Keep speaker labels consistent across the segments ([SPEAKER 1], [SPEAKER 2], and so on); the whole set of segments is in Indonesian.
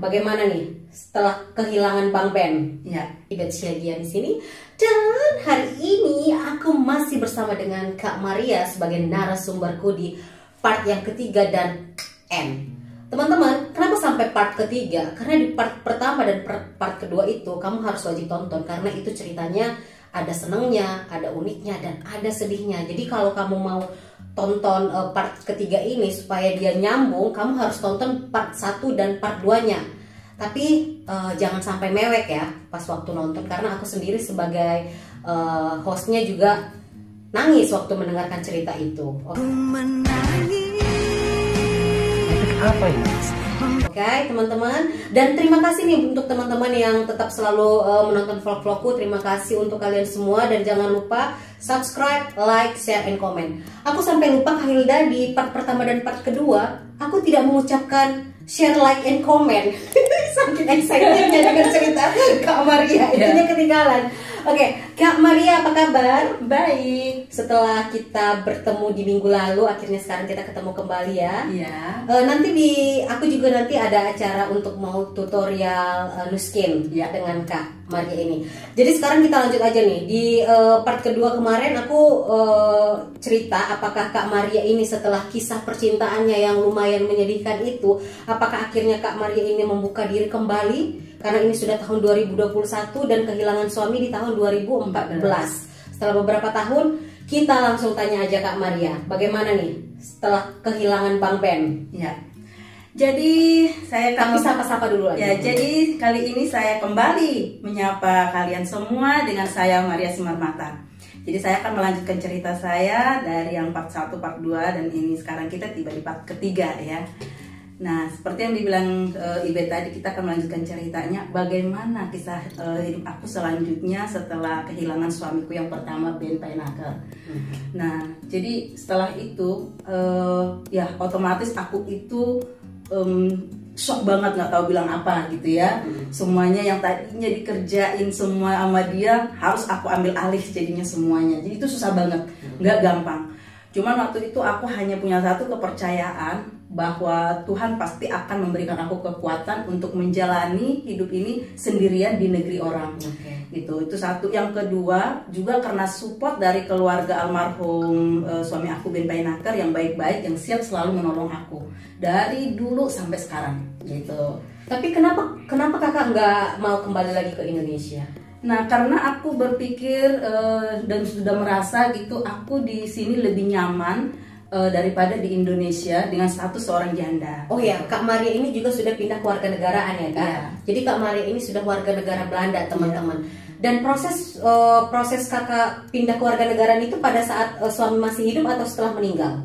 [SPEAKER 1] Bagaimana nih setelah kehilangan Bang Ben? Ya, Ibet Syagia di sini. Dan hari ini aku masih bersama dengan Kak Maria sebagai narasumberku di part yang ketiga dan N. Teman-teman, kenapa sampai part ketiga? Karena di part pertama dan part kedua itu kamu harus wajib tonton, karena itu ceritanya ada senengnya, ada uniknya, dan ada sedihnya. Jadi kalau kamu mau tonton part ketiga ini supaya dia nyambung, kamu harus tonton part 1 dan part 2-nya. Tapi jangan sampai mewek ya pas waktu nonton, karena aku sendiri sebagai hostnya juga nangis waktu mendengarkan cerita itu.
[SPEAKER 2] Apa ini?
[SPEAKER 1] Oke, teman-teman, dan terima kasih nih untuk teman-teman yang tetap selalu menonton vlog-vlogku. Terima kasih untuk kalian semua, dan jangan lupa subscribe, like, share, and comment. Aku sampai lupa Kak Hilda di part pertama dan part kedua, aku tidak mengucapkan share, like, and comment. Saking excitednya dengan cerita Kak Maria, itunya ketinggalan. Oke, Kak Maria apa kabar? Baik. Setelah kita bertemu di minggu lalu, akhirnya sekarang kita ketemu kembali ya.
[SPEAKER 3] Iya.
[SPEAKER 1] Nanti aku juga nanti ada acara untuk mau tutorial Nuskin ya dengan Kak Maria ini. Jadi sekarang kita lanjut aja nih di part kedua. Kemarin aku cerita apakah Kak Maria ini setelah kisah percintaannya yang lumayan menyedihkan itu, apakah akhirnya Kak Maria ini membuka diri kembali? Karena ini sudah tahun 2021 dan kehilangan suami di tahun 2014. Setelah beberapa tahun, kita langsung tanya aja Kak Maria, bagaimana nih setelah kehilangan Bang Ben?
[SPEAKER 3] Ya. Jadi saya
[SPEAKER 1] Tapi sapa-sapa dulu aja.
[SPEAKER 3] Ya, jadi kali ini saya kembali menyapa kalian semua dengan saya Maria Simarmata. Jadi saya akan melanjutkan cerita saya dari yang part 1, part 2, dan ini sekarang kita tiba di part ketiga ya. Nah, seperti yang dibilang Ibe tadi, kita akan melanjutkan ceritanya bagaimana kisah hidup aku selanjutnya setelah kehilangan suamiku yang pertama, Ben Painaker. Nah, jadi setelah itu ya otomatis aku itu shock banget, nggak tahu bilang apa gitu ya. Semuanya yang tadinya dikerjain semua sama dia harus aku ambil alih jadinya semuanya. Jadi itu susah banget, nggak gampang. Cuman waktu itu aku hanya punya satu kepercayaan bahwa Tuhan pasti akan memberikan aku kekuatan untuk menjalani hidup ini sendirian di negeri orang. Gitu. Itu satu. Yang kedua juga karena support dari keluarga almarhum suami aku Ben Painaker yang baik-baik, yang siap selalu menolong aku dari dulu sampai sekarang. Gitu.
[SPEAKER 1] Tapi kenapa kakak nggak mau kembali lagi ke Indonesia?
[SPEAKER 3] Nah, karena aku berpikir dan sudah merasa gitu, aku di sini lebih nyaman daripada di Indonesia dengan status seorang janda.
[SPEAKER 1] Oh ya, Kak Maria ini juga sudah pindah ke warga negaraan ya Kak?
[SPEAKER 3] Ya.
[SPEAKER 1] Jadi Kak Maria ini sudah warga negara Belanda teman-teman. Dan proses kakak pindah ke warga negaraan itu pada saat suami masih hidup atau setelah meninggal?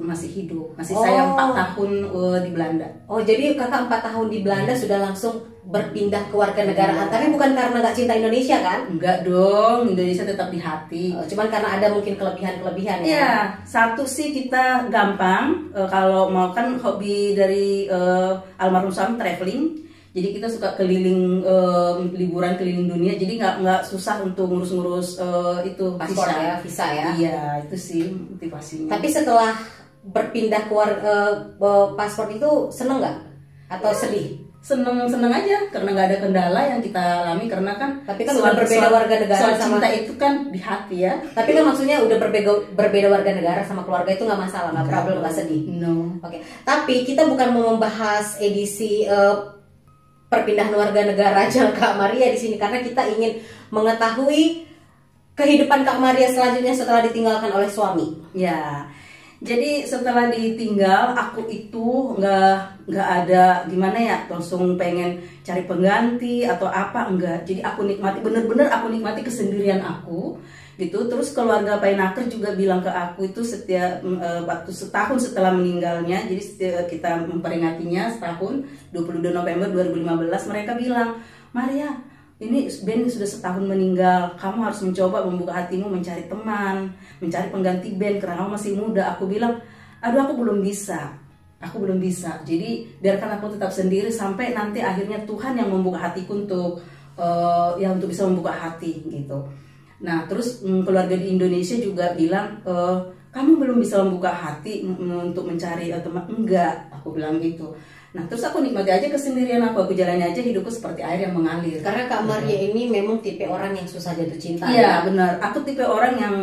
[SPEAKER 3] Masih hidup, saya 4 tahun di Belanda.
[SPEAKER 1] Oh, jadi kakak 4 tahun di Belanda sudah langsung berpindah ke warga negaraan. Tapi bukan karena nggak cinta Indonesia kan?
[SPEAKER 3] Enggak dong, Indonesia tetap di hati.
[SPEAKER 1] Cuman karena ada mungkin kelebihan-kelebihan ya?
[SPEAKER 3] Iya, satu sih kita gampang kalau mau, kan hobi dari almarhum suami traveling. Jadi kita suka keliling liburan keliling dunia. Jadi nggak susah untuk ngurus-ngurus itu
[SPEAKER 1] paspor ya, visa ya.
[SPEAKER 3] Iya, itu sih motivasinya.
[SPEAKER 1] Tapi setelah berpindah ke paspor itu seneng nggak? Atau sedih?
[SPEAKER 3] Seneng aja karena nggak ada kendala yang kita alami, karena kan
[SPEAKER 1] tapi kan udah berbeda warga negara
[SPEAKER 3] soal
[SPEAKER 1] sama
[SPEAKER 3] cinta itu kan di hati ya.
[SPEAKER 1] Tapi kan maksudnya udah berbeda warga negara sama keluarga itu nggak masalah, nggak problem, nggak sedih.
[SPEAKER 3] No.
[SPEAKER 1] Oke. Tapi kita bukan mau membahas edisi perpindahan warga negara aja Kak Maria di sini, karena kita ingin mengetahui kehidupan Kak Maria selanjutnya setelah ditinggalkan oleh suami.
[SPEAKER 3] Ya. Jadi setelah ditinggal, aku itu nggak ada gimana ya, langsung pengen cari pengganti atau apa, enggak. Jadi aku nikmati, bener-bener aku nikmati kesendirian aku gitu. Terus keluarga Painaker juga bilang ke aku itu setiap waktu setahun setelah meninggalnya, jadi kita memperingatinya setahun 22 November 2015, mereka bilang, Maria, ini Ben sudah setahun meninggal, kamu harus mencoba membuka hatimu, mencari teman, mencari pengganti Ben karena kamu masih muda. Aku bilang, aduh aku belum bisa. Jadi biarkan aku tetap sendiri sampai nanti akhirnya Tuhan yang membuka hatiku untuk untuk bisa membuka hati gitu. Nah terus keluarga di Indonesia juga bilang, kamu belum bisa membuka hati untuk mencari teman. Enggak, aku bilang gitu. Nah terus aku nikmati aja kesendirian aku jalani aja hidupku seperti air yang mengalir.
[SPEAKER 1] Karena Kak Maria ini memang tipe orang yang susah jatuh cinta.
[SPEAKER 3] Iya benar, aku tipe orang yang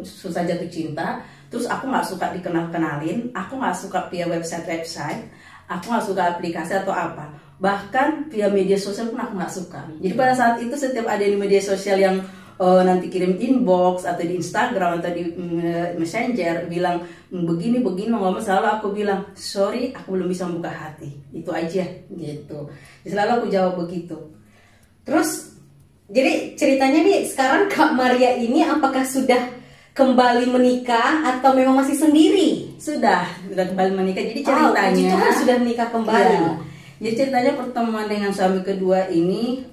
[SPEAKER 3] susah jatuh cinta. Terus aku nggak suka dikenal-kenalin, aku nggak suka via website, aku nggak suka aplikasi atau apa. Bahkan via media sosial pun aku nggak suka. Jadi pada saat itu setiap ada di media sosial yang nanti kirim inbox atau di Instagram atau di Messenger bilang begini mau ngomong, selalu aku bilang sorry aku belum bisa membuka hati, itu aja gitu. Jadi selalu aku jawab begitu.
[SPEAKER 1] Terus jadi ceritanya nih sekarang Kak Maria ini apakah sudah kembali menikah atau memang masih sendiri?
[SPEAKER 3] Sudah kembali menikah. Jadi ceritanya
[SPEAKER 1] itu kan sudah menikah kembali.
[SPEAKER 3] Ya. Jadi ceritanya pertemuan dengan suami kedua ini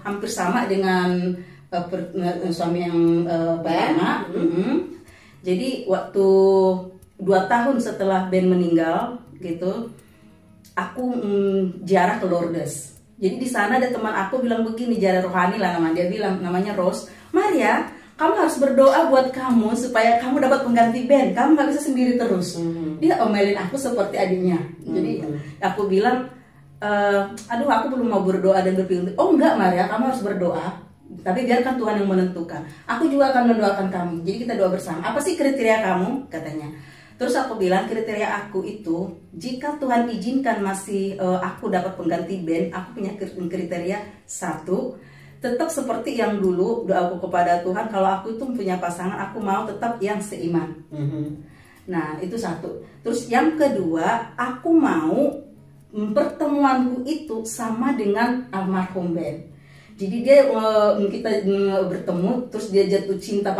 [SPEAKER 3] hampir sama dengan suami yang pertama. Jadi waktu 2 tahun setelah Ben meninggal gitu, aku ziarah ke Lourdes. Jadi di sana ada teman aku bilang begini, ziarah rohani lah namanya, dia bilang namanya Rose, Maria, kamu harus berdoa buat kamu supaya kamu dapat pengganti Ben, kamu nggak bisa sendiri terus. Dia omelin aku seperti adiknya. Jadi aku bilang, aduh aku belum mau berdoa dan berpikir, oh enggak Maria, kamu harus berdoa. Tapi biarkan Tuhan yang menentukan. Aku juga akan mendoakan kamu. Jadi kita doa bersama. Apa sih kriteria kamu? Katanya. Terus aku bilang kriteria aku itu, jika Tuhan izinkan masih aku dapat pengganti Ben, aku punya kriteria 1, tetap seperti yang dulu doaku kepada Tuhan. Kalau aku itu punya pasangan, aku mau tetap yang seiman. Nah itu 1. Terus yang kedua, aku mau pertemuanku itu sama dengan almarhum Ben. Jadi dia kita bertemu, terus dia jatuh cinta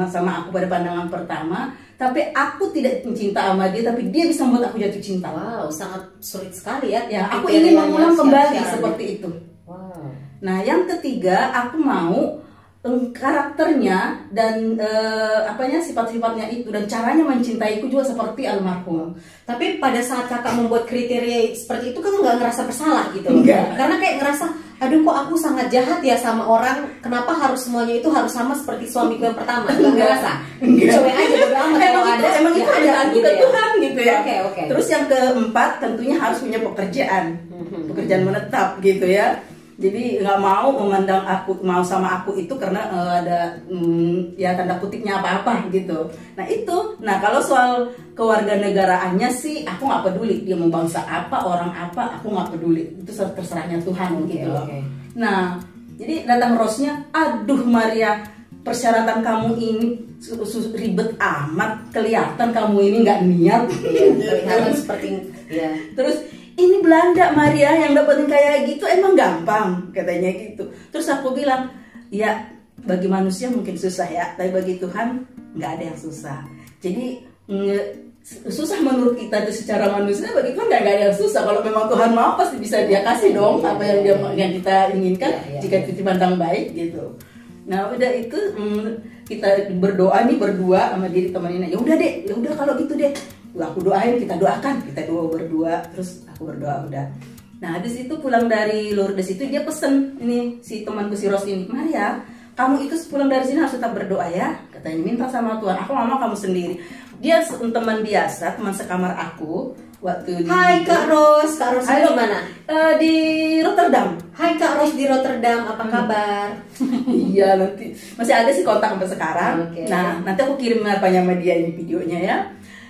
[SPEAKER 3] sama aku pada pandangan pertama, tapi aku tidak cinta sama dia, tapi dia bisa membuat aku jatuh cinta.
[SPEAKER 1] Wow, sangat sulit sekali ya.
[SPEAKER 3] Ya, aku ingin mengulang kembali seperti itu.
[SPEAKER 1] Wow.
[SPEAKER 3] Nah, yang ketiga, aku mau karakternya dan sifat-sifatnya itu dan caranya mencintaiku juga seperti almarhum.
[SPEAKER 1] Tapi pada saat kakak membuat kriteria seperti itu, kakak nggak ngerasa bersalah gitu?
[SPEAKER 3] Enggak.
[SPEAKER 1] Karena kayak ngerasa, aduh kok aku sangat jahat ya sama orang, kenapa harus semuanya itu harus sama seperti suamiku yang pertama? Nggak ngerasa? Coba aja bodo amat kalau ada.
[SPEAKER 3] Emang itu ada
[SPEAKER 1] gitu ya?
[SPEAKER 3] Tuhan gitu ya.
[SPEAKER 1] Oke.
[SPEAKER 3] Terus yang keempat tentunya harus punya pekerjaan menetap gitu ya. Jadi nggak mau memandang aku mau sama aku itu karena ada ya tanda kutipnya apa-apa gitu. Nah kalau soal kewarganegaraannya sih aku nggak peduli dia mau bangsa apa, orang apa, aku nggak peduli, itu terserahnya Tuhan gitu loh. Nah jadi datang Rose-nya, aduh Maria, persyaratan kamu ini ribet amat, kelihatan kamu ini nggak niat.
[SPEAKER 1] Kelihatan seperti ya.
[SPEAKER 3] Terus ini Belanda Maria yang dapetin kayak gitu emang gampang katanya gitu. Terus aku bilang ya bagi manusia mungkin susah ya, tapi bagi Tuhan nggak ada yang susah. Jadi susah menurut kita itu secara manusia, bagi Tuhan nggak ada yang susah. Kalau memang Tuhan mau pasti bisa dia kasih dong apa yang kita inginkan jika itu dipandang baik gitu. Nah udah itu kita berdoa nih berdua sama diri temannya. Ya udah kalau gitu deh. Aku doain, kita doakan, kita doa berdua, terus aku berdoa udah. Nah habis itu pulang dari Lourdes itu dia pesen ini si temanku si Rose ini, Maria, kamu itu pulang dari sini harus tetap berdoa ya, katanya, minta sama Tuhan. Aku nggak mau kamu sendiri. Dia teman biasa, teman sekamar aku waktu di.
[SPEAKER 1] Hai Kak Rose di mana?
[SPEAKER 3] Di Rotterdam.
[SPEAKER 1] Hai Kak Rose di Rotterdam, apa kabar?
[SPEAKER 3] Iya nanti masih ada sih kontak sampai sekarang. Nah nanti aku kirim apanya sama dia ini videonya ya.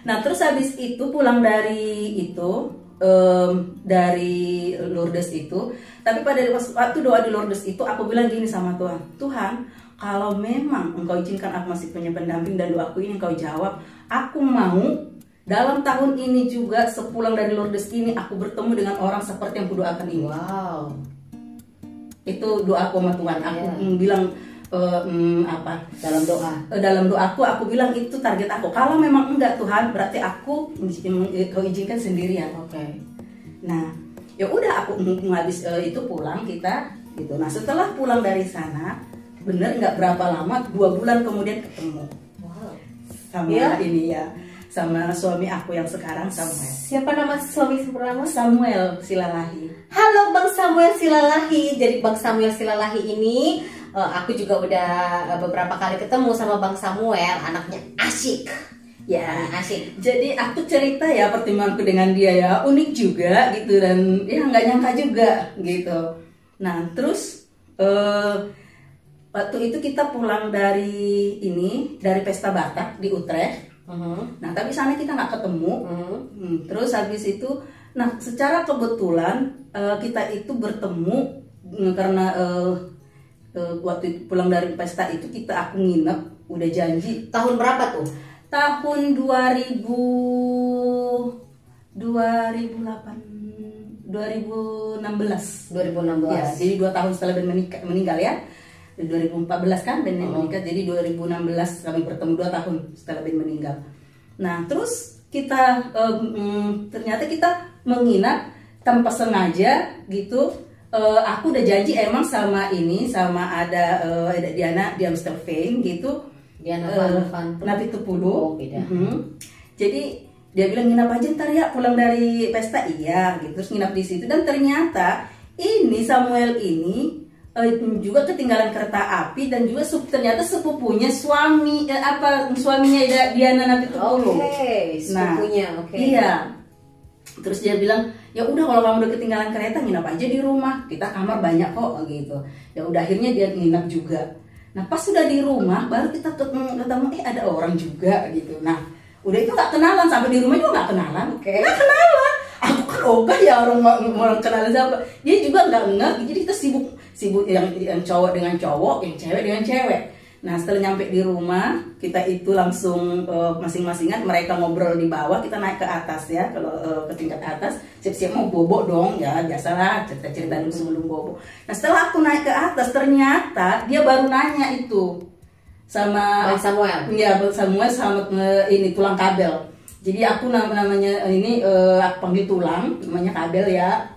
[SPEAKER 3] Nah terus habis itu pulang dari itu dari Lourdes itu, tapi pada waktu doa di Lourdes itu aku bilang gini sama Tuhan, Tuhan kalau memang Engkau izinkan aku masih punya pendamping dan doaku ini Engkau jawab, aku mau dalam tahun ini juga sepulang dari Lourdes ini aku bertemu dengan orang seperti yang kudoakan ini.
[SPEAKER 1] Wow.
[SPEAKER 3] Itu doaku sama Tuhan. Aku bilang dalam doaku aku bilang itu target aku. Kalau memang enggak Tuhan, berarti aku Kau izinkan sendirian. Nah ya udah aku habis itu pulang kita gitu. Nah setelah pulang dari sana, bener nggak berapa lama, 2 bulan kemudian ketemu sama ini ya, sama suami aku yang sekarang, Samuel.
[SPEAKER 1] Siapa nama suami pertama?
[SPEAKER 3] Samuel Silalahi.
[SPEAKER 1] Halo Bang Samuel Silalahi. Jadi Bang Samuel Silalahi ini aku juga udah beberapa kali ketemu sama Bang Samuel, anaknya asyik.
[SPEAKER 3] Ya,
[SPEAKER 1] asik.
[SPEAKER 3] jadi aku cerita ya pertemuanku dengan dia ya, unik juga gitu dan ya nggak nyangka juga gitu. Nah terus waktu itu kita pulang dari pesta Batak di Utrecht. Nah tapi sana kita nggak ketemu. Terus habis itu, nah secara kebetulan kita itu bertemu karena waktu itu pulang dari pesta itu aku nginep, udah janji.
[SPEAKER 1] Tahun berapa tuh?
[SPEAKER 3] Tahun 2008 2016 ya, jadi 2 tahun setelah Ben meninggal ya. 2014 kan Ben menikah, jadi 2016 kami bertemu 2 tahun setelah Ben meninggal. Nah terus kita ternyata kita menginap tanpa sengaja gitu. Aku udah janji emang sama ada Diana di Amstelveen gitu.
[SPEAKER 1] Diana Van
[SPEAKER 3] Navitupulu.
[SPEAKER 1] Oh, beda.
[SPEAKER 3] Jadi dia bilang nginap aja ntar ya pulang dari pesta, iya gitu. Terus nginap di situ dan ternyata ini Samuel ini juga ketinggalan kereta api dan juga ternyata sepupunya suaminya Diana Navitupulu.
[SPEAKER 1] Oke, sepupunya.
[SPEAKER 3] Nah,
[SPEAKER 1] oke.
[SPEAKER 3] iya. Terus dia bilang ya udah kalau kamu udah ketinggalan kereta nginap aja di rumah, kita kamar banyak kok gitu. Ya udah akhirnya dia nginap juga. Nah pas sudah di rumah baru kita ketemu ada orang juga gitu. Nah udah itu nggak kenalan, sampai di rumah juga nggak kenalan. Nggak kenalan. Aku kan ogah ya orang kenalan siapa. Dia juga nggak ngeh. Jadi kita sibuk yang cowok dengan cowok, yang cewek dengan cewek. Nah setelah nyampe di rumah kita itu langsung masing-masingan, mereka ngobrol di bawah, kita naik ke atas ya. Kalau ke tingkat atas siap-siap mau bobo dong ya, biasalah cerita-cerita dulu sebelum bobo. Nah setelah aku naik ke atas ternyata dia baru nanya itu sama
[SPEAKER 1] Samuel.
[SPEAKER 3] Iya Samuel sama ini tulang kabel. Jadi aku namanya ini aku panggil tulang, namanya kabel ya.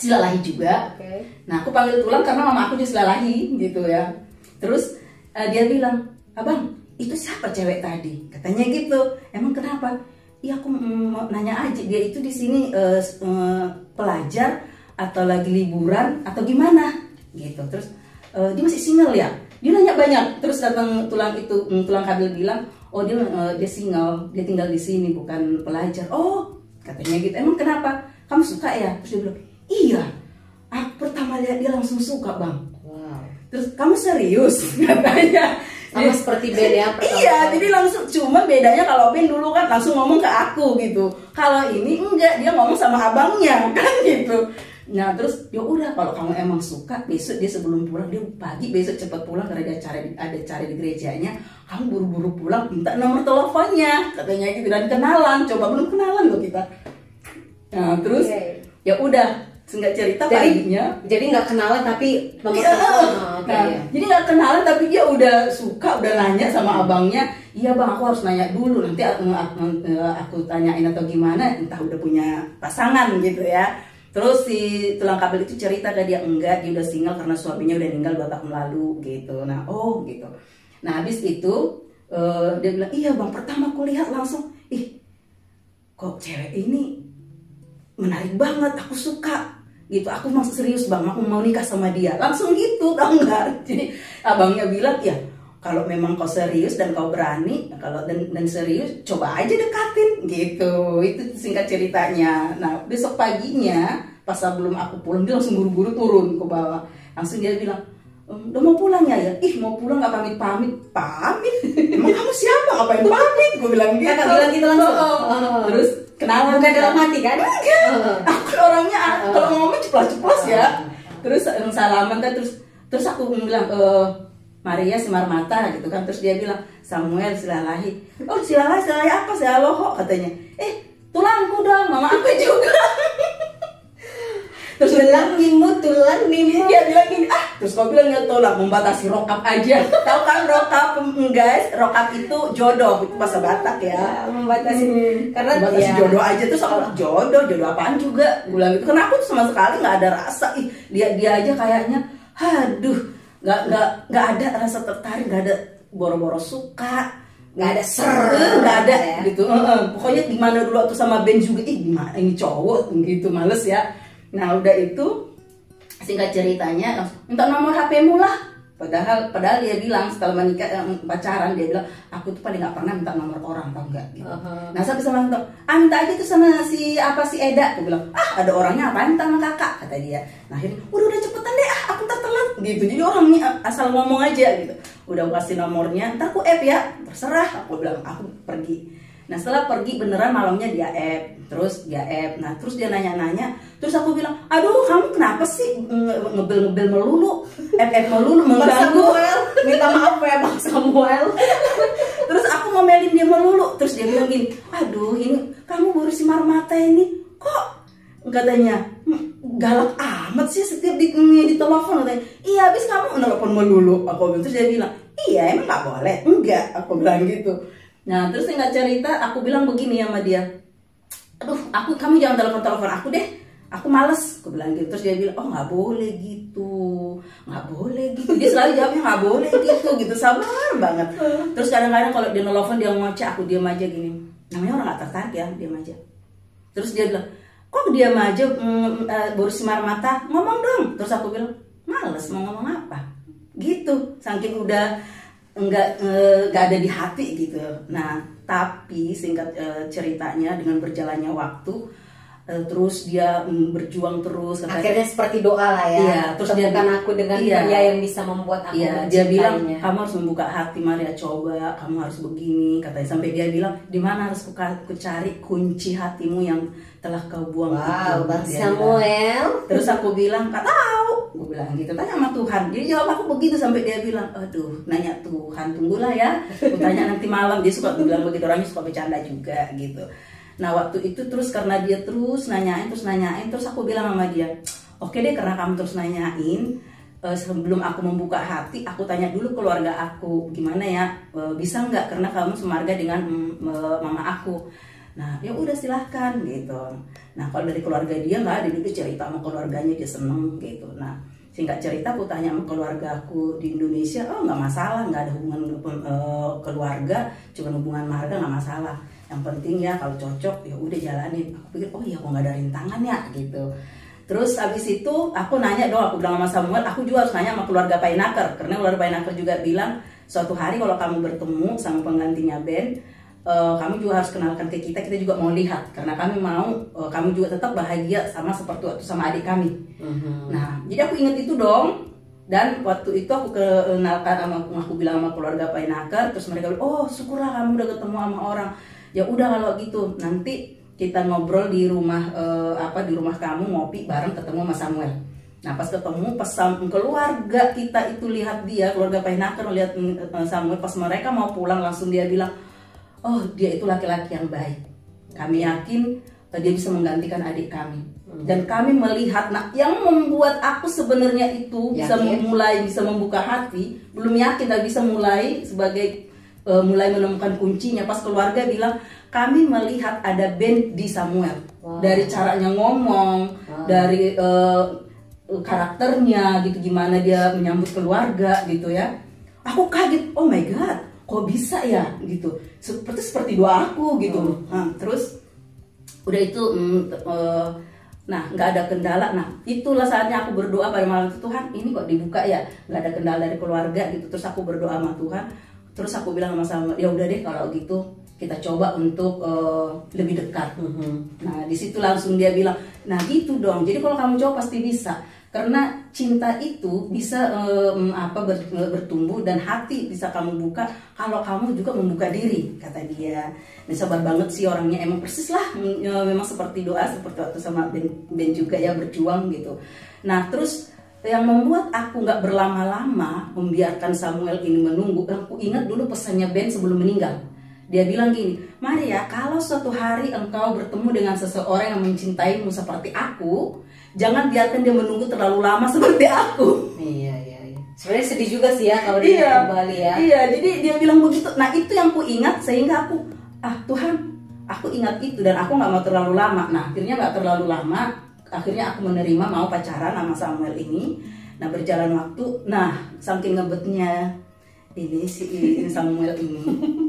[SPEAKER 3] Silalahi juga. Nah aku panggil tulang karena mama aku juga silalahi gitu ya. Terus dia bilang, abang itu siapa cewek tadi? Katanya gitu. Emang kenapa? Iya aku mau nanya aja, dia itu di sini pelajar atau lagi liburan atau gimana? Gitu. Terus dia masih single ya? Dia nanya banyak. Terus datang tulang kabel bilang, oh dia single, dia tinggal di sini bukan pelajar. Oh katanya gitu. Emang kenapa? Kamu suka ya? Terus dia bilang, iya. Aku pertama lihat dia langsung suka bang. Terus kamu serius katanya
[SPEAKER 1] sama seperti Ben ya pertama.
[SPEAKER 3] Iya jadi langsung, cuma bedanya kalau Ben dulu kan langsung ngomong ke aku gitu, kalau ini enggak, dia ngomong sama abangnya kan gitu. Nah terus ya udah kalau kamu emang suka, besok dia sebelum pulang, dia pagi besok cepat pulang karena ada acara di gerejanya, kamu buru-buru pulang minta nomor teleponnya katanya gitu, dan kenalan. Coba belum kenalan loh kita. Nah terus ya udah singkat cerita paginya,
[SPEAKER 1] jadi nggak kenalan tapi nomor telepon.
[SPEAKER 3] Jadi nggak kenalan tapi dia udah suka, udah nanya sama abangnya, iya bang aku harus nanya dulu, nanti aku tanyain atau gimana, entah udah punya pasangan gitu ya. Terus si tulang kabel itu cerita ke dia, enggak, dia udah single karena suaminya udah meninggal 2 tahun lalu gitu. Nah oh gitu. Nah habis itu dia bilang, iya bang pertama aku lihat langsung, ih kok cewek ini menarik banget, aku suka gitu, aku masuk serius bang, aku mau nikah sama dia, langsung gitu, tau nggak? Jadi abangnya bilang ya kalau memang kau serius dan kau berani, kalau dan serius coba aja dekatin gitu. Itu singkat ceritanya. Nah besok paginya pas sebelum aku pulang dia langsung buru-buru turun ke bawah, langsung dia bilang, udah mau pulang ya? Ih mau pulang nggak pamit? Emang kamu siapa? Ngapain pamit? Gue bilang gitu.
[SPEAKER 1] Kakak bilang gitu langsung.
[SPEAKER 3] Terus kenalan
[SPEAKER 1] bukan dalam hati kan?
[SPEAKER 3] Enggak. Aku orangnya kalau ngomong ceplos-ceplos ya. Terus salaman kan, terus aku bilang Maria Simarmata gitu kan. Terus dia bilang Samuel Silalahi. Oh Silalahi apa? Silaloho katanya. Tulangku dong, mama aku juga. Terus
[SPEAKER 1] tulang nimu.
[SPEAKER 3] Dia bilang gini, terus kau bilang ya tolak membatasi rokap aja. Tahu kan rokap guys, rokap itu jodoh, itu bahasa Batak ya.
[SPEAKER 1] Membatasi karena
[SPEAKER 3] membatasi jodoh aja. Terus aku jodoh apaan juga, gue bilang gitu. Karena aku tuh sama sekali nggak ada rasa. Dia aja kayaknya, aduh, nggak ada rasa tertarik, nggak ada boro-boro suka,
[SPEAKER 1] nggak ada
[SPEAKER 3] nggak ada ya? Gitu. Pokoknya gimana dulu tuh sama Ben juga, gimana ini cowok gitu, males ya. Nah udah itu singkat ceritanya langsung minta nomor HP-mu lah Padahal dia bilang setelah menikah pacaran dia bilang aku tuh paling nggak pernah minta nomor orang, tau nggak gitu. Nah saya bisa bilang minta aja tuh sama si Eda. Aku bilang ada orangnya apa minta sama kakak, kata dia. Nah akhirnya udah cepetan deh aku ntar telat gitu. Jadi orangnya asal ngomong aja gitu. Udah aku kasih nomornya, ntar aku ya, terserah. Aku bilang aku pergi. Nah setelah pergi beneran malamnya dia terus dia nanya-nanya, terus aku bilang, aduh kamu kenapa sih ngebel melulu, melulu mengganggu.
[SPEAKER 1] Minta maaf ya Bang Samuel.
[SPEAKER 3] Terus aku ngomelin dia melulu, terus dia bilang gini, aduh ini kamu baru si Marmata ini kok katanya galak amat sih setiap di telepon, katanya iya habis kamu nelfon melulu. Aku bilang, terus dia bilang iya emang nggak boleh, enggak, aku bilang gitu. Nah terus singkat cerita aku bilang begini sama dia, aduh kamu jangan telepon aku deh, aku males, aku bilang gitu. Terus dia bilang oh nggak boleh gitu, dia selalu jawabnya nggak boleh gitu sabar banget. Terus kadang-kadang kalau dia nelfon dia ngoceh, aku diam aja gini, namanya orang nggak tertarik ya, diam aja. Terus dia bilang kok diam aja, baru si Marmata ngomong dong. Terus aku bilang males mau ngomong apa gitu, saking udah nggak ada di hati gitu. Nah tapi singkat ceritanya dengan berjalannya waktu, terus dia berjuang terus,
[SPEAKER 1] akhirnya seperti doa lah ya.
[SPEAKER 3] Iya, terus dia
[SPEAKER 1] bukan aku dengan pria yang bisa membuat aku
[SPEAKER 3] mencintainya. Dia bilang kamu harus membuka hati Maria, coba kamu harus begini katanya. Sampai dia bilang di mana harus ku cari kunci hatimu yang telah kau buang.
[SPEAKER 1] Wow, Bang Samuel.
[SPEAKER 3] Terus aku bilang nggak tahu, gue bilang gitu, tanya sama Tuhan. Jadi jawab aku begitu sampai dia bilang aduh nanya Tuhan, tunggulah ya, aku tanya nanti malam. Dia suka bilang begitu, orangnya suka bercanda juga gitu. Nah waktu itu terus karena dia terus nanyain, terus aku bilang sama dia, oke deh karena kamu terus nanyain, sebelum aku membuka hati, aku tanya dulu keluarga aku gimana ya, bisa nggak karena kamu semarga dengan mama aku. Nah ya udah silahkan gitu. Nah kalau dari keluarga dia nggak ada, dia cerita sama keluarganya, dia seneng gitu. Nah singkat cerita aku tanya sama keluarga aku di Indonesia, oh nggak masalah, nggak ada hubungan keluarga, cuma hubungan marga nggak masalah. Yang penting ya kalau cocok ya udah jalanin. Aku pikir oh iya kok nggak ada rintangan ya gitu. Terus abis itu aku nanya dong, aku bilang sama Samuel, aku juga harus nanya sama keluarga Painaker, karena keluarga Painaker juga bilang suatu hari kalau kamu bertemu sama penggantinya Ben, kamu juga harus kenalkan ke kita juga mau lihat, karena kami mau kamu juga tetap bahagia sama seperti waktu sama adik kami. Nah jadi aku inget itu dong. Dan waktu itu aku kenalkan aku bilang sama keluarga Painaker, terus mereka bilang oh syukurlah kamu udah ketemu sama orang. Ya udah kalau gitu nanti kita ngobrol di rumah di rumah kamu, ngopi bareng, ketemu sama Samuel. Nah pas ketemu, pas keluarga kita itu lihat dia, keluarga Painaker melihat Samuel, pas mereka mau pulang langsung dia bilang oh dia itu laki-laki yang baik, kami yakin dia bisa menggantikan adik kami. Dan kami melihat, nah yang membuat aku sebenarnya itu bisa membuka hati, belum yakin dan bisa mulai sebagai mulai menemukan kuncinya pas keluarga bilang kami melihat ada Ben di Samuel. Dari caranya ngomong, dari karakternya gitu, gimana dia menyambut keluarga gitu ya. Aku kaget, oh my god, kok bisa ya gitu, seperti doa aku gitu. Nah, terus udah itu nah nggak ada kendala. Nah itulah saatnya aku berdoa pada malam itu, Tuhan ini kok dibuka ya, nggak ada kendala dari keluarga gitu. Terus aku berdoa sama Tuhan, terus aku bilang sama Samuel, ya udah deh kalau gitu kita coba untuk lebih dekat. Nah di situ langsung dia bilang, nah gitu dong, jadi kalau kamu coba pasti bisa, karena cinta itu bisa bertumbuh dan hati bisa kamu buka kalau kamu juga membuka diri, kata dia. Nah sabar banget sih orangnya, emang persis lah memang seperti doa, seperti waktu sama Ben juga ya, berjuang gitu. Nah terus yang membuat aku nggak berlama-lama membiarkan Samuel ini menunggu, aku ingat dulu pesannya Ben sebelum meninggal. Dia bilang gini, Maria, kalau suatu hari engkau bertemu dengan seseorang yang mencintaimu seperti aku, jangan biarkan dia menunggu terlalu lama seperti aku.
[SPEAKER 1] Iya. Sebenarnya sedih juga sih ya kalau dia kembali ya.
[SPEAKER 3] Iya, jadi dia bilang begitu. Nah itu yang ku ingat, sehingga aku, Tuhan, aku ingat itu dan aku nggak mau terlalu lama. Nah akhirnya nggak terlalu lama, akhirnya aku menerima mau pacaran sama Samuel ini. Nah berjalan waktu, nah saking ngebetnya ini si Samuel ini,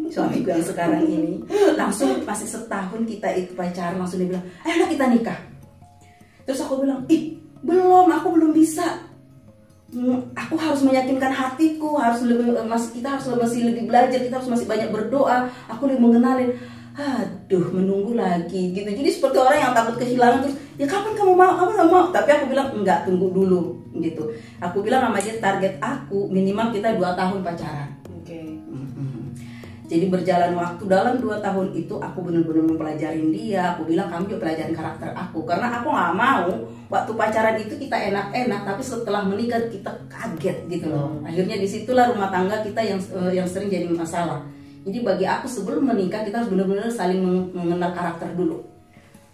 [SPEAKER 3] suamiku yang sekarang ini, langsung masih setahun kita itu pacaran, langsung dia bilang, ayo kita nikah. Terus aku bilang, belum, aku belum bisa. aku harus meyakinkan hatiku, kita harus masih lebih belajar, kita harus masih banyak berdoa, aku lebih mengenalin. Aduh, menunggu lagi gitu. Jadi seperti orang yang takut kehilangan, terus ya kapan kamu mau, kamu nggak mau. Tapi aku bilang enggak, tunggu dulu gitu. Aku bilang sama dia, target aku minimal kita 2 tahun pacaran. Jadi berjalan waktu, dalam 2 tahun itu aku benar-benar mempelajarin dia. Aku bilang kamu juga pelajarin karakter aku, karena aku nggak mau waktu pacaran itu kita enak-enak, tapi setelah menikah kita kaget gitu loh. Akhirnya disitulah rumah tangga kita yang sering jadi masalah. Jadi bagi aku sebelum menikah kita harus benar-benar saling mengenal karakter dulu.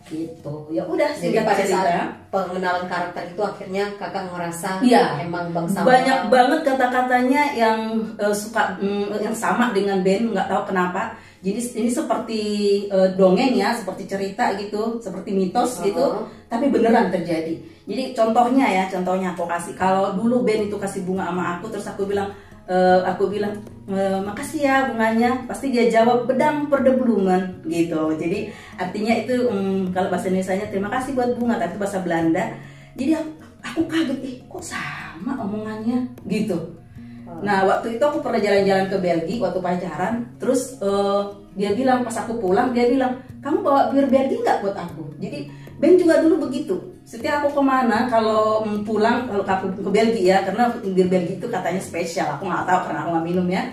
[SPEAKER 3] Gitu. Ya udah,
[SPEAKER 1] jadi pada saat pengenalan karakter itu akhirnya kakak ngerasa emang Bang Samuel
[SPEAKER 3] banyak banget kata-katanya yang suka yang sama dengan Ben, nggak tahu kenapa. Jadi ini seperti dongeng ya, seperti cerita gitu, seperti mitos gitu, tapi beneran terjadi. Jadi contohnya aku kasih, kalau dulu Ben itu kasih bunga sama aku, terus aku bilang makasih ya bunganya, pasti dia jawab bedang perdeblumen gitu. Jadi artinya itu kalau bahasa Indonesianya terima kasih buat bunga, tapi bahasa Belanda. Jadi aku kaget, kok sama omongannya gitu. Nah waktu itu aku pernah jalan-jalan ke Belgia waktu pacaran, terus dia bilang pas aku pulang, dia bilang kamu bawa bir Belgia nggak buat aku. Jadi Ben juga dulu begitu. Setiap aku kemana, kalau pulang, kalau aku ke Belgia ya, karena bir Belgia itu katanya spesial, aku nggak tahu karena aku nggak minum ya.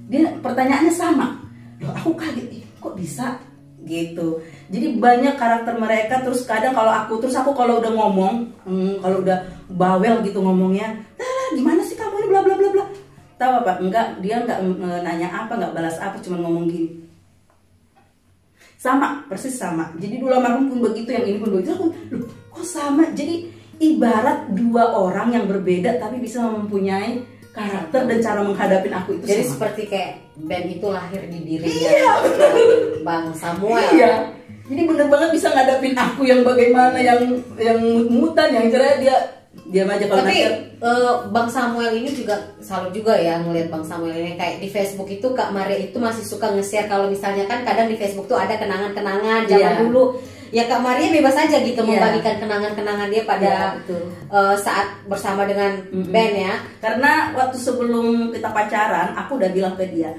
[SPEAKER 3] Dia pertanyaannya sama. Loh, aku kaget, kok bisa gitu. Jadi banyak karakter mereka. Terus kadang kalau aku udah ngomong, kalau udah bawel gitu ngomongnya, gimana sih kamu ini bla bla bla bla. Tahu apa? Dia nggak nanya apa, nggak balas apa, cuma ngomong gini. Sama, persis sama. Jadi dulu almarhum pun begitu, yang ini pun begitu. Aku, loh, kok sama? Jadi ibarat 2 orang yang berbeda tapi bisa mempunyai karakter dan cara menghadapi aku itu.
[SPEAKER 1] Jadi
[SPEAKER 3] sama.
[SPEAKER 1] seperti kayak Ben itu lahir di dirinya
[SPEAKER 3] Iya,
[SPEAKER 1] Bang Samuel.
[SPEAKER 3] Iya. Jadi bener banget bisa ngadapin aku yang bagaimana, yang mutan, yang cerai, dia aja kalau
[SPEAKER 1] tapi Bang Samuel ini juga salut juga ya ngelihat Bang Samuel ini, kayak di Facebook itu Kak Maria itu masih suka nge-share kalau misalnya kan kadang di Facebook tuh ada kenangan-kenangan zaman dulu. Ya Kak Maria bebas aja gitu membagikan kenangan-kenangan dia pada saat bersama dengan Ben ya.
[SPEAKER 3] Karena waktu sebelum kita pacaran, aku udah bilang ke dia,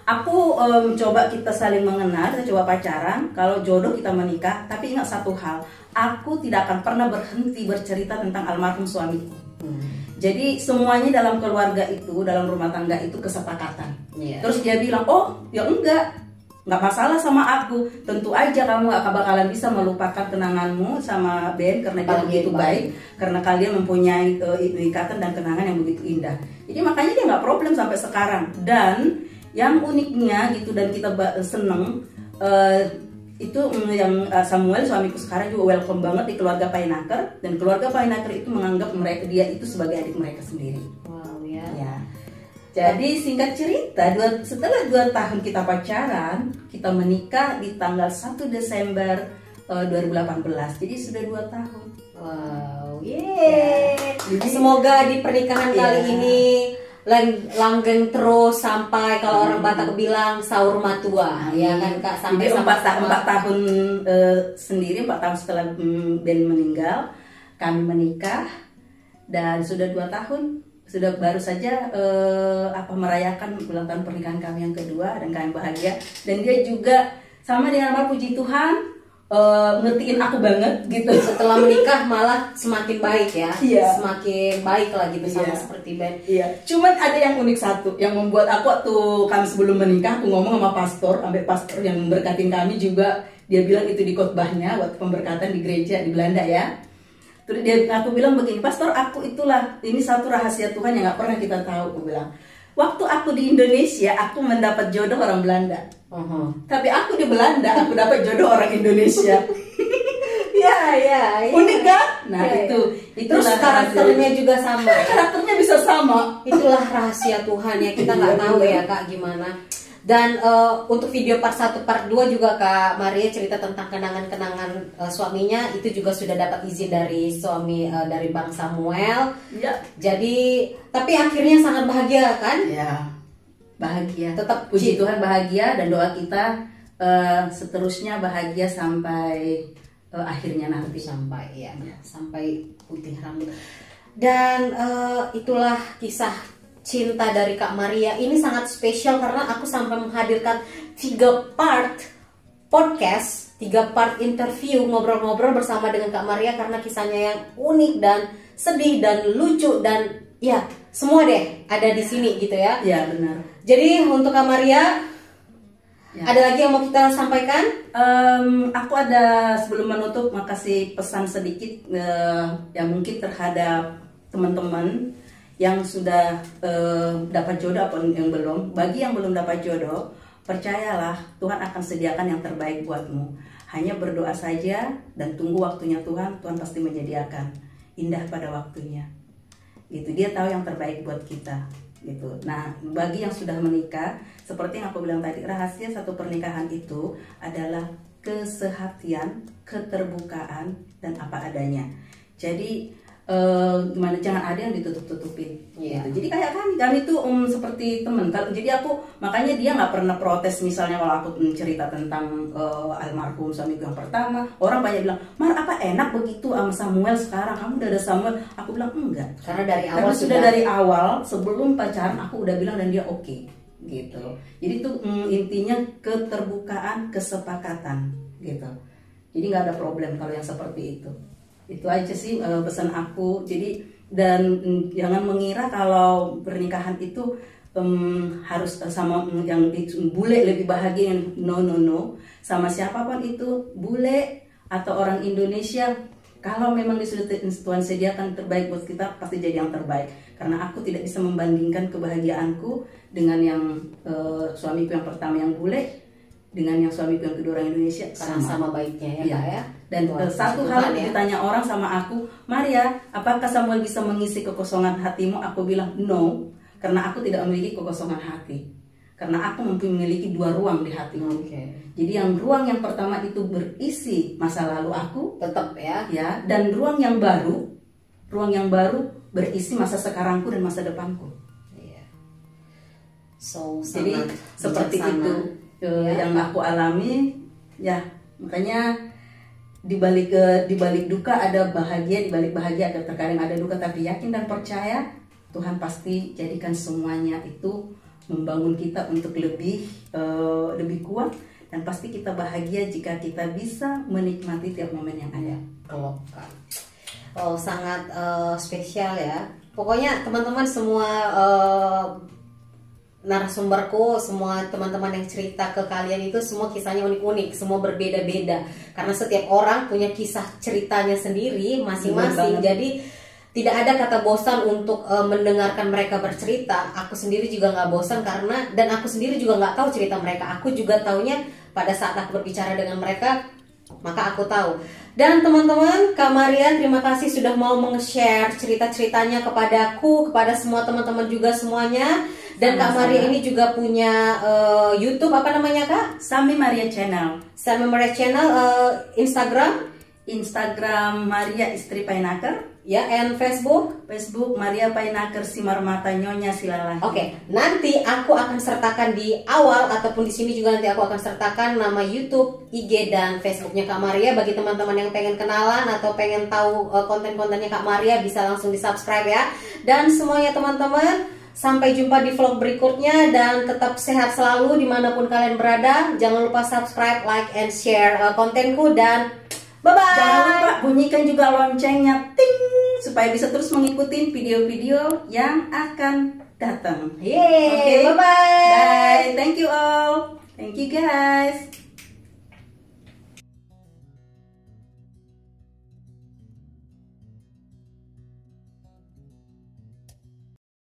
[SPEAKER 3] aku coba kita saling mengenal, kita coba pacaran, kalau jodoh kita menikah. Tapi ingat satu hal, aku tidak akan pernah berhenti bercerita tentang almarhum suamiku. Jadi semuanya dalam keluarga itu, dalam rumah tangga itu kesepakatan. Terus dia bilang, oh ya enggak masalah sama aku. Tentu aja kamu gak bakalan bisa melupakan kenanganmu sama Ben karena dia begitu baik, karena kalian mempunyai ikatan dan kenangan yang begitu indah. Jadi makanya dia nggak problem sampai sekarang. Dan yang uniknya gitu, dan kita seneng itu yang Samuel suamiku sekarang juga welcome banget di keluarga Painaker, dan keluarga Painaker itu menganggap dia itu sebagai adik mereka sendiri.
[SPEAKER 1] Wow ya.
[SPEAKER 3] Jadi singkat cerita, setelah 2 tahun kita pacaran, kita menikah di tanggal 1 Desember 2018. Jadi sudah 2 tahun.
[SPEAKER 1] Wow, yeay. Semoga di pernikahan kali ini langgeng terus sampai kalau orang Batak bilang sahur matua, ya kan Kak, sampai
[SPEAKER 3] 4 tahun sendiri, 4 tahun setelah Ben meninggal, kami menikah dan sudah 2 tahun. Sudah baru saja merayakan ulang tahun pernikahan kami yang kedua, dan kami bahagia. Dan dia juga sama dengan Amar, puji Tuhan, ngertiin aku banget gitu.
[SPEAKER 1] Setelah menikah malah semakin baik ya. Semakin baik lagi bersama seperti Ben.
[SPEAKER 3] Cuman ada yang unik satu yang membuat aku waktu kami sebelum menikah, aku ngomong sama pastor, sampai pastor yang memberkatin kami juga, dia bilang itu di khotbahnya waktu pemberkatan di gereja di Belanda ya. Terus aku bilang begini, pastor, ini satu rahasia Tuhan yang gak pernah kita tahu. Aku bilang, waktu aku di Indonesia, aku mendapat jodoh orang Belanda. Tapi aku di Belanda, aku dapat jodoh orang Indonesia.
[SPEAKER 1] Ya.
[SPEAKER 3] Unik kan? Nah
[SPEAKER 1] terus karakternya juga sama.
[SPEAKER 3] Karakternya bisa sama.
[SPEAKER 1] Itulah rahasia Tuhan ya, kita nggak tahu ya Kak gimana. Dan untuk video part 1, part 2 juga Kak Maria cerita tentang kenangan-kenangan suaminya, itu juga sudah dapat izin dari suami dari Bang Samuel. Jadi tapi akhirnya sangat bahagia kan?
[SPEAKER 3] Bahagia.
[SPEAKER 1] Tetap
[SPEAKER 3] puji Tuhan bahagia, dan doa kita seterusnya bahagia sampai akhirnya nanti.
[SPEAKER 1] Sampai putih rambut. Dan itulah kisah cinta dari Kak Maria. Ini sangat spesial karena aku sampai menghadirkan 3 part podcast, 3 part interview, ngobrol-ngobrol bersama dengan Kak Maria karena kisahnya yang unik dan sedih dan lucu dan ya semua deh ada di sini gitu ya.
[SPEAKER 3] Ya benar.
[SPEAKER 1] Jadi untuk Kak Maria, ada lagi yang mau kita sampaikan?
[SPEAKER 3] Aku ada sebelum menutup makasih pesan sedikit yang mungkin terhadap teman-teman yang sudah dapat jodoh ataupun yang belum. Bagi yang belum dapat jodoh, percayalah Tuhan akan sediakan yang terbaik buatmu. Hanya berdoa saja dan tunggu waktunya Tuhan. Tuhan pasti menyediakan. Indah pada waktunya. Gitu, dia tahu yang terbaik buat kita. Gitu. Nah, bagi yang sudah menikah, seperti yang aku bilang tadi, rahasia satu pernikahan itu adalah kesehatian, keterbukaan, dan apa adanya. Jadi gimana, jangan ada yang ditutup-tutupin. Gitu. Jadi kayak kami itu seperti teman. Jadi aku makanya dia nggak pernah protes misalnya kalau aku cerita tentang almarhum suamiku yang pertama. Orang banyak bilang, Mar apa enak begitu sama Samuel sekarang, kamu udah ada Samuel. Aku bilang enggak. Karena sudah dari awal sebelum pacaran aku udah bilang dan dia oke. Gitu. Jadi itu intinya keterbukaan, kesepakatan gitu. Jadi nggak ada problem kalau yang seperti itu. Itu aja sih pesan aku. Jadi dan jangan mengira kalau pernikahan itu harus sama yang bule lebih bahagia. No. Sama siapapun itu, bule atau orang Indonesia, kalau memang sudah Tuhan sediakan terbaik buat kita, pasti jadi yang terbaik. Karena aku tidak bisa membandingkan kebahagiaanku dengan yang suamiku yang pertama yang bule dengan yang suamiku yang kedua orang Indonesia.
[SPEAKER 1] Sama baiknya ya, Kak ya.
[SPEAKER 3] Dan satu hal ditanya orang sama aku, Maria, apakah Samuel bisa mengisi kekosongan hatimu? Aku bilang no, karena aku tidak memiliki kekosongan hati. Karena aku memiliki 2 ruang di hatimu. Jadi yang ruang yang pertama itu berisi masa lalu aku,
[SPEAKER 1] tetap ya.
[SPEAKER 3] Dan ruang yang baru berisi masa sekarangku dan masa depanku.
[SPEAKER 1] So,
[SPEAKER 3] jadi seperti itu yang aku alami. Ya, makanya di balik duka ada bahagia, di balik bahagia ada terkadang ada duka, tapi yakin dan percaya Tuhan pasti jadikan semuanya itu membangun kita untuk lebih kuat, dan pasti kita bahagia jika kita bisa menikmati tiap momen yang ada.
[SPEAKER 1] Oh, sangat spesial ya. Pokoknya teman-teman semua narasumberku, semua teman-teman yang cerita ke kalian itu semua kisahnya unik-unik, semua berbeda-beda. Karena setiap orang punya kisah ceritanya sendiri masing-masing. Jadi tidak ada kata bosan untuk mendengarkan mereka bercerita. Aku sendiri juga nggak bosan karena, dan aku sendiri juga nggak tahu cerita mereka. Aku juga taunya pada saat aku berbicara dengan mereka, maka aku tahu. Dan teman-teman, Kak Maria terima kasih sudah mau meng-share cerita-ceritanya kepadaku, kepada semua teman-teman juga semuanya. Dan Kak Maria ini juga punya YouTube, apa namanya Kak?
[SPEAKER 3] Sami Maria Channel.
[SPEAKER 1] Sami Maria Channel,
[SPEAKER 3] Instagram Maria Istri Painaker.
[SPEAKER 1] Ya, and Facebook
[SPEAKER 3] Maria Painaker Simar Mata Nyonya Silalahi.
[SPEAKER 1] Oke, nanti aku akan sertakan di awal ataupun di sini juga nanti aku akan sertakan nama YouTube, IG dan Facebooknya Kak Maria. Bagi teman-teman yang pengen kenalan atau pengen tahu konten-kontennya Kak Maria bisa langsung di subscribe ya. Dan semuanya teman-teman, sampai jumpa di vlog berikutnya dan tetap sehat selalu dimanapun kalian berada. Jangan lupa subscribe, like, and share kontenku dan bye-bye.
[SPEAKER 3] Jangan lupa bunyikan juga loncengnya, ting, supaya bisa terus mengikuti video-video yang akan datang.
[SPEAKER 1] Yeay, bye-bye.
[SPEAKER 3] Bye. Thank you all. Thank you guys.